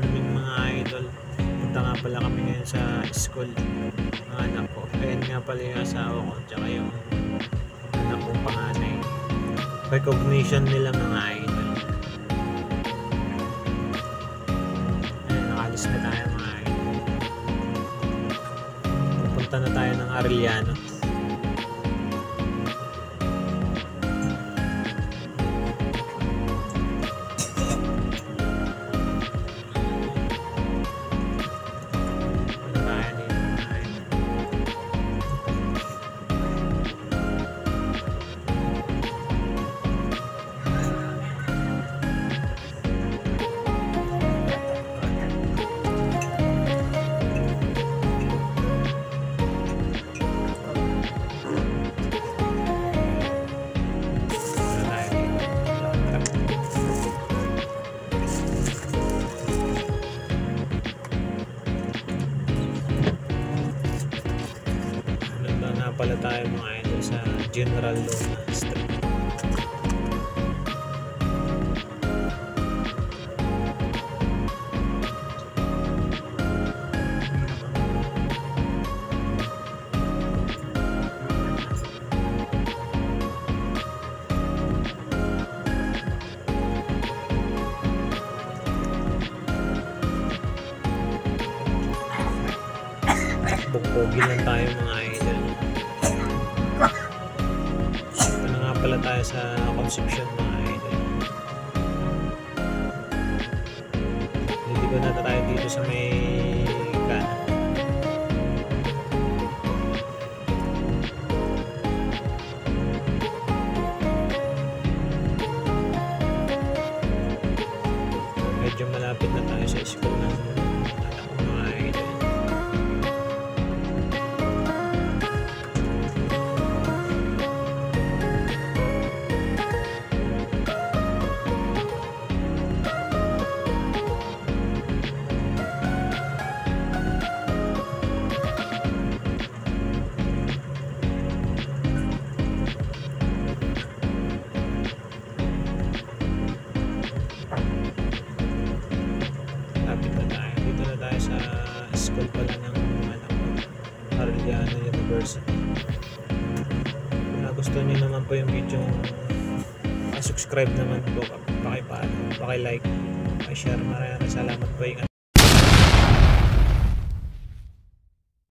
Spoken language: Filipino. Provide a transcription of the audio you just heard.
morning mga idol. Punta nga pala kami ngayon sa school ng anak ko. Ayan nga pala yung asawa ko tsaka yung anak kong panganay. Recognition nila mga idol. Ayan, nakalis na tayo mga idol. Pupunta na tayo ng Arellano. Pala tayo mga idol sa General Luna Street. Bugpogin lang tayo mga idol. Pala tayo sa Concepcion mga idol. Hindi ko na tayo dito sa may kanan. Medyo malapit na tayo sa school ng anak ko mga idol. Dito na tayo sa school pala ng Arellano University. Kung nagustuhan nyo naman po yung video, subscribe naman po, paki-like, paki-share. Maraming salamat po. Ingat.